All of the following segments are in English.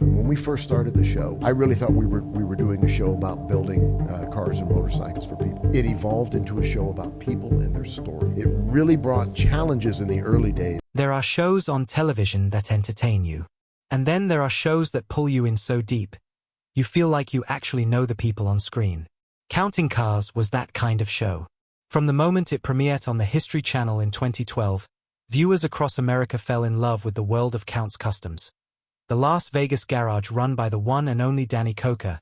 When we first started the show, I really thought we were doing a show about building cars and motorcycles for people. It evolved into a show about people and their story. It really brought challenges in the early days. There are shows on television that entertain you. And then there are shows that pull you in so deep, you feel like you actually know the people on screen. Counting Cars was that kind of show. From the moment it premiered on the History Channel in 2012, viewers across America fell in love with the world of Count's Customs. The Las Vegas garage run by the one and only Danny Koker,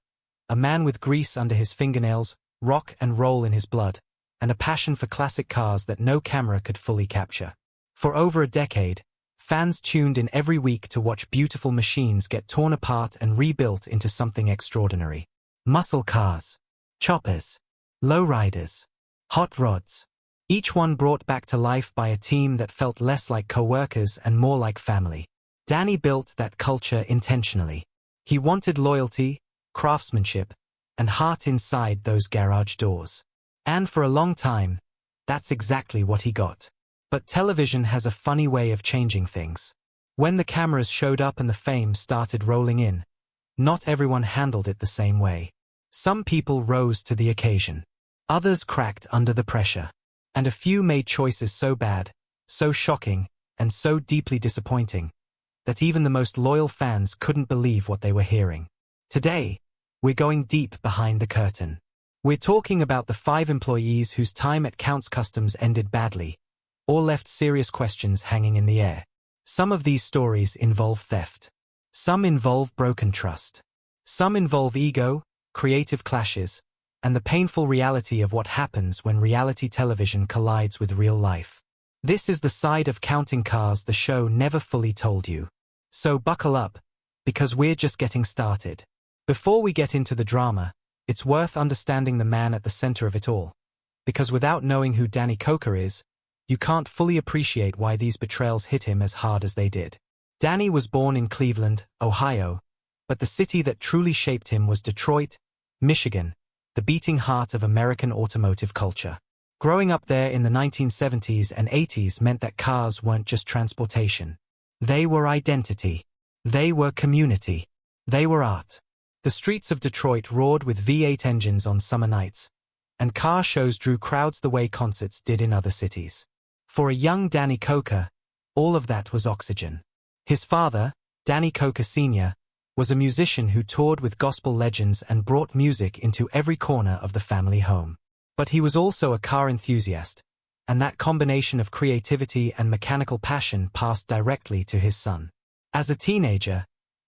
a man with grease under his fingernails, rock and roll in his blood, and a passion for classic cars that no camera could fully capture. For over a decade, fans tuned in every week to watch beautiful machines get torn apart and rebuilt into something extraordinary. Muscle cars, choppers, lowriders, hot rods, each one brought back to life by a team that felt less like co-workers and more like family. Danny built that culture intentionally. He wanted loyalty, craftsmanship, and heart inside those garage doors. And for a long time, that's exactly what he got. But television has a funny way of changing things. When the cameras showed up and the fame started rolling in, not everyone handled it the same way. Some people rose to the occasion. Others cracked under the pressure. And a few made choices so bad, so shocking, and so deeply disappointing, that even the most loyal fans couldn't believe what they were hearing. Today, we're going deep behind the curtain. We're talking about the 5 employees whose time at Count's Customs ended badly, or left serious questions hanging in the air. Some of these stories involve theft. Some involve broken trust. Some involve ego, creative clashes, and the painful reality of what happens when reality television collides with real life. This is the side of Counting Cars the show never fully told you. So buckle up, because we're just getting started. Before we get into the drama, it's worth understanding the man at the center of it all. Because without knowing who Danny Koker is, you can't fully appreciate why these betrayals hit him as hard as they did. Danny was born in Cleveland, Ohio, but the city that truly shaped him was Detroit, Michigan, the beating heart of American automotive culture. Growing up there in the 1970s and 80s meant that cars weren't just transportation. They were identity. They were community. They were art. The streets of Detroit roared with V8 engines on summer nights, and car shows drew crowds the way concerts did in other cities. For a young Danny Koker, all of that was oxygen. His father, Danny Koker Sr., was a musician who toured with gospel legends and brought music into every corner of the family home. But he was also a car enthusiast, and that combination of creativity and mechanical passion passed directly to his son. As a teenager,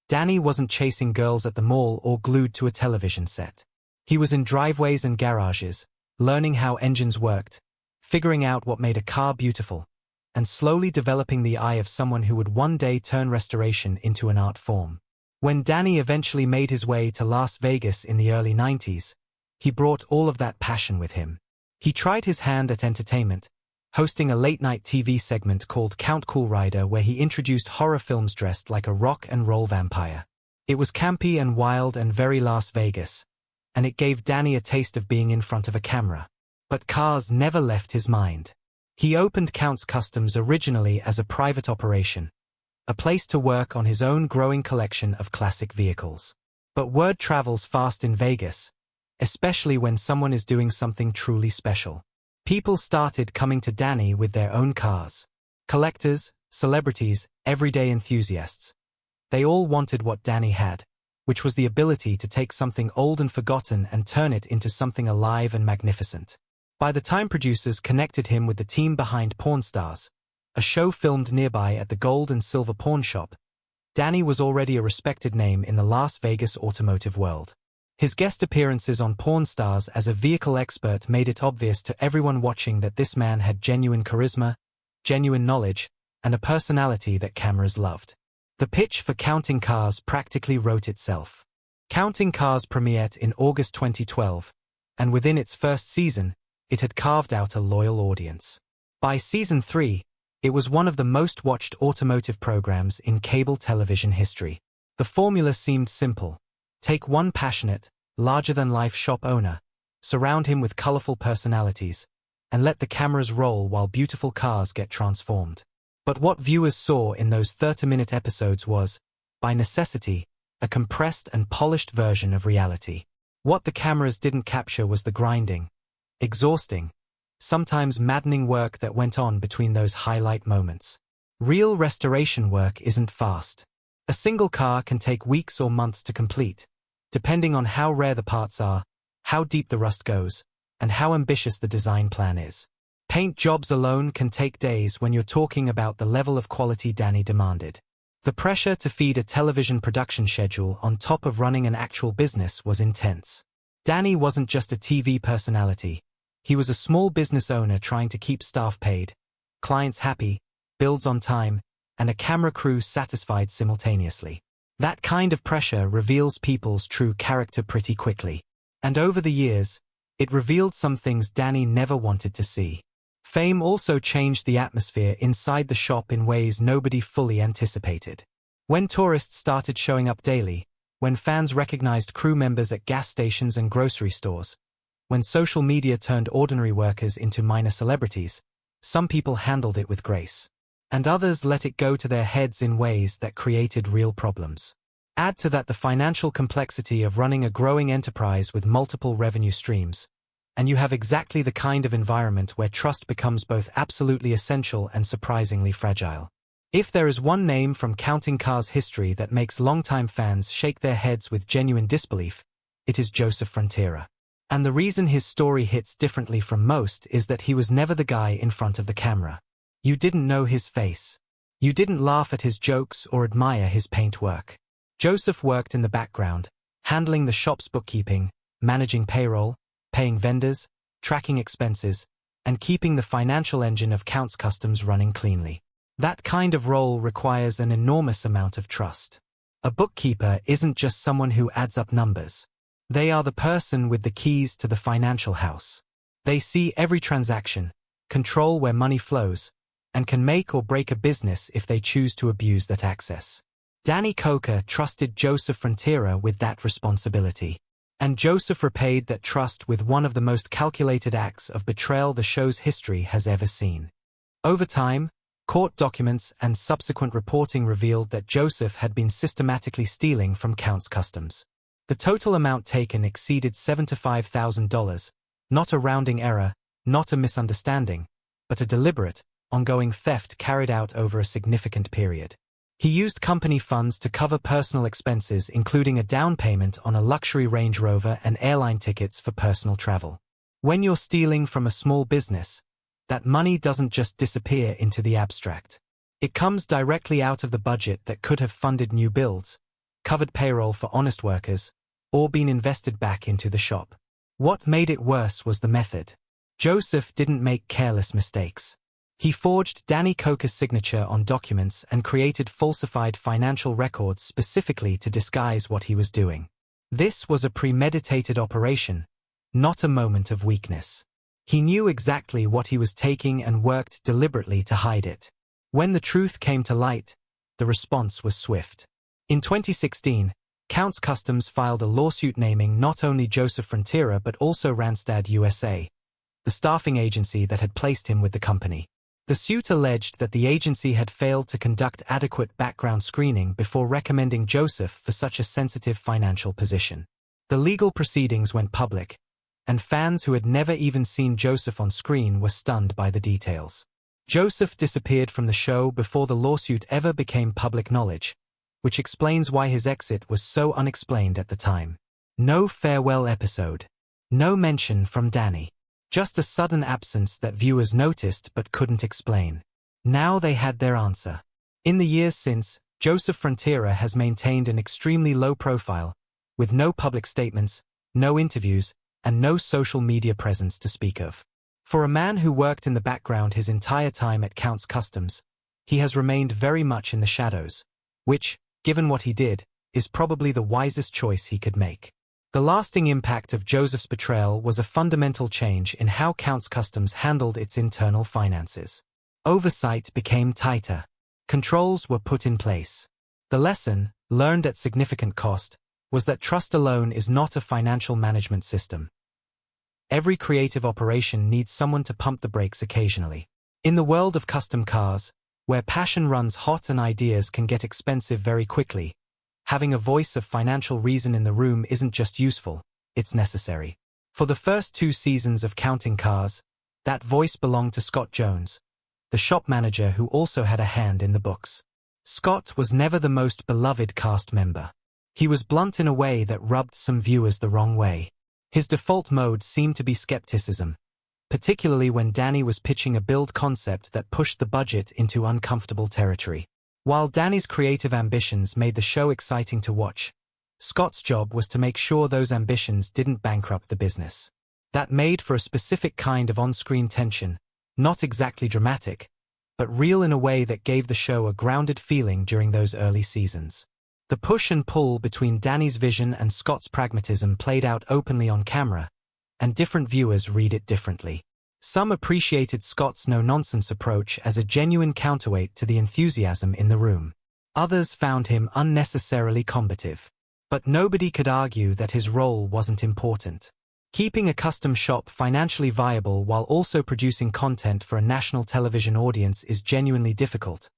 Danny wasn't chasing girls at the mall or glued to a television set. He was in driveways and garages, learning how engines worked, figuring out what made a car beautiful, and slowly developing the eye of someone who would one day turn restoration into an art form. When Danny eventually made his way to Las Vegas in the early 90s, he brought all of that passion with him. He tried his hand at entertainment, hosting a late-night TV segment called Count Cool Rider where he introduced horror films dressed like a rock and roll vampire. It was campy and wild and very Las Vegas, and it gave Danny a taste of being in front of a camera. But cars never left his mind. He opened Count's Customs originally as a private operation, a place to work on his own growing collection of classic vehicles. But word travels fast in Vegas, especially when someone is doing something truly special. People started coming to Danny with their own cars. Collectors, celebrities, everyday enthusiasts. They all wanted what Danny had, which was the ability to take something old and forgotten and turn it into something alive and magnificent. By the time producers connected him with the team behind Pawn Stars, a show filmed nearby at the Gold and Silver Pawn Shop, Danny was already a respected name in the Las Vegas automotive world. His guest appearances on Pawn Stars as a vehicle expert made it obvious to everyone watching that this man had genuine charisma, genuine knowledge, and a personality that cameras loved. The pitch for Counting Cars practically wrote itself. Counting Cars premiered in August 2012, and within its first season, it had carved out a loyal audience. By season 3, it was one of the most watched automotive programs in cable television history. The formula seemed simple. Take one passionate, larger-than-life shop owner, surround him with colorful personalities, and let the cameras roll while beautiful cars get transformed. But what viewers saw in those 30-minute episodes was, by necessity, a compressed and polished version of reality. What the cameras didn't capture was the grinding, exhausting, sometimes maddening work that went on between those highlight moments. Real restoration work isn't fast. A single car can take weeks or months to complete, depending on how rare the parts are, how deep the rust goes, and how ambitious the design plan is. Paint jobs alone can take days when you're talking about the level of quality Danny demanded. The pressure to feed a television production schedule on top of running an actual business was intense. Danny wasn't just a TV personality. He was a small business owner trying to keep staff paid, clients happy, builds on time, and a camera crew satisfied simultaneously. That kind of pressure reveals people's true character pretty quickly. And over the years, it revealed some things Danny never wanted to see. Fame also changed the atmosphere inside the shop in ways nobody fully anticipated. When tourists started showing up daily, when fans recognized crew members at gas stations and grocery stores, when social media turned ordinary workers into minor celebrities, some people handled it with grace, and others let it go to their heads in ways that created real problems. Add to that the financial complexity of running a growing enterprise with multiple revenue streams, and you have exactly the kind of environment where trust becomes both absolutely essential and surprisingly fragile. If there is one name from Counting Cars history that makes longtime fans shake their heads with genuine disbelief, it is Joseph Frontiera. And the reason his story hits differently from most is that he was never the guy in front of the camera. You didn't know his face. You didn't laugh at his jokes or admire his paint work. Joseph worked in the background, handling the shop's bookkeeping, managing payroll, paying vendors, tracking expenses, and keeping the financial engine of Counts Customs running cleanly. That kind of role requires an enormous amount of trust. A bookkeeper isn't just someone who adds up numbers. They are the person with the keys to the financial house. They see every transaction, control where money flows, and can make or break a business if they choose to abuse that access. Danny Koker trusted Joseph Frontiera with that responsibility. And Joseph repaid that trust with one of the most calculated acts of betrayal the show's history has ever seen. Over time, court documents and subsequent reporting revealed that Joseph had been systematically stealing from Counts Customs. The total amount taken exceeded $75,000, not a rounding error, not a misunderstanding, but a deliberate, ongoing theft carried out over a significant period. He used company funds to cover personal expenses, including a down payment on a luxury Range Rover and airline tickets for personal travel. When you're stealing from a small business, that money doesn't just disappear into the abstract. It comes directly out of the budget that could have funded new builds, covered payroll for honest workers, or been invested back into the shop. What made it worse was the method. Joseph didn't make careless mistakes. He forged Danny Koker's signature on documents and created falsified financial records specifically to disguise what he was doing. This was a premeditated operation, not a moment of weakness. He knew exactly what he was taking and worked deliberately to hide it. When the truth came to light, the response was swift. In 2016, Counts Customs filed a lawsuit naming not only Joseph Frontiera but also Randstad USA, the staffing agency that had placed him with the company. The suit alleged that the agency had failed to conduct adequate background screening before recommending Joseph for such a sensitive financial position. The legal proceedings went public, and fans who had never even seen Joseph on screen were stunned by the details. Joseph disappeared from the show before the lawsuit ever became public knowledge, which explains why his exit was so unexplained at the time. No farewell episode. No mention from Danny. Just a sudden absence that viewers noticed but couldn't explain. Now they had their answer. In the years since, Joseph Frontiera has maintained an extremely low profile, with no public statements, no interviews, and no social media presence to speak of. For a man who worked in the background his entire time at Counts Customs, he has remained very much in the shadows, which, given what he did, is probably the wisest choice he could make. The lasting impact of Joseph's betrayal was a fundamental change in how Counts Customs handled its internal finances. Oversight became tighter. Controls were put in place. The lesson, learned at significant cost, was that trust alone is not a financial management system. Every creative operation needs someone to pump the brakes occasionally. In the world of custom cars, where passion runs hot and ideas can get expensive very quickly, Having a voice of financial reason in the room isn't just useful, it's necessary. For the first 2 seasons of Counting Cars, that voice belonged to Scott Jones, the shop manager who also had a hand in the books. Scott was never the most beloved cast member. He was blunt in a way that rubbed some viewers the wrong way. His default mode seemed to be skepticism, particularly when Danny was pitching a build concept that pushed the budget into uncomfortable territory. While Danny's creative ambitions made the show exciting to watch, Scott's job was to make sure those ambitions didn't bankrupt the business. That made for a specific kind of on-screen tension, not exactly dramatic, but real in a way that gave the show a grounded feeling during those early seasons. The push and pull between Danny's vision and Scott's pragmatism played out openly on camera, and different viewers read it differently. Some appreciated Scott's no-nonsense approach as a genuine counterweight to the enthusiasm in the room. Others found him unnecessarily combative. But nobody could argue that his role wasn't important. Keeping a custom shop financially viable while also producing content for a national television audience is genuinely difficult,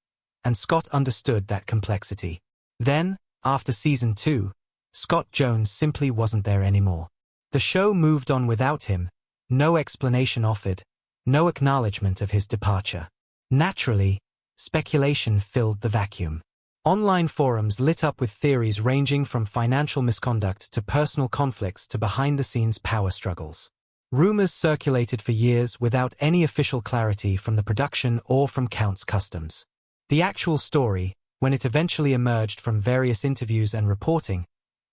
and Scott understood that complexity. Then, after season 2, Scott Jones simply wasn't there anymore. The show moved on without him, no explanation offered, no acknowledgement of his departure. Naturally, speculation filled the vacuum. Online forums lit up with theories ranging from financial misconduct to personal conflicts to behind-the-scenes power struggles. Rumors circulated for years without any official clarity from the production or from Count's Customs. The actual story, when it eventually emerged from various interviews and reporting,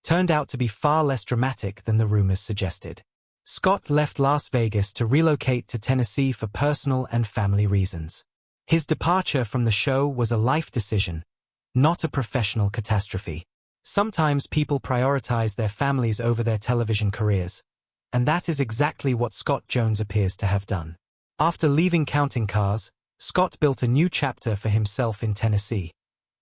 turned out to be far less dramatic than the rumors suggested. Scott left Las Vegas to relocate to Tennessee for personal and family reasons. His departure from the show was a life decision, not a professional catastrophe. Sometimes people prioritize their families over their television careers, and that is exactly what Scott Jones appears to have done. After leaving Counting Cars, Scott built a new chapter for himself in Tennessee,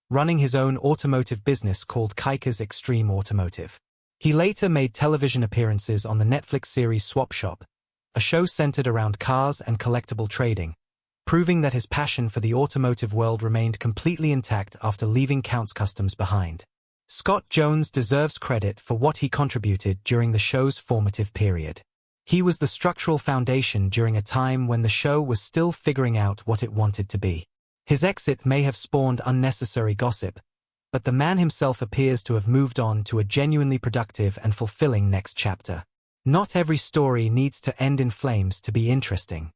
running his own automotive business called Koker's Extreme Automotive. He later made television appearances on the Netflix series Swap Shop, a show centered around cars and collectible trading, proving that his passion for the automotive world remained completely intact after leaving Count's Customs behind. Scott Jones deserves credit for what he contributed during the show's formative period. He was the structural foundation during a time when the show was still figuring out what it wanted to be. His exit may have spawned unnecessary gossip, but the man himself appears to have moved on to a genuinely productive and fulfilling next chapter. Not every story needs to end in flames to be interesting.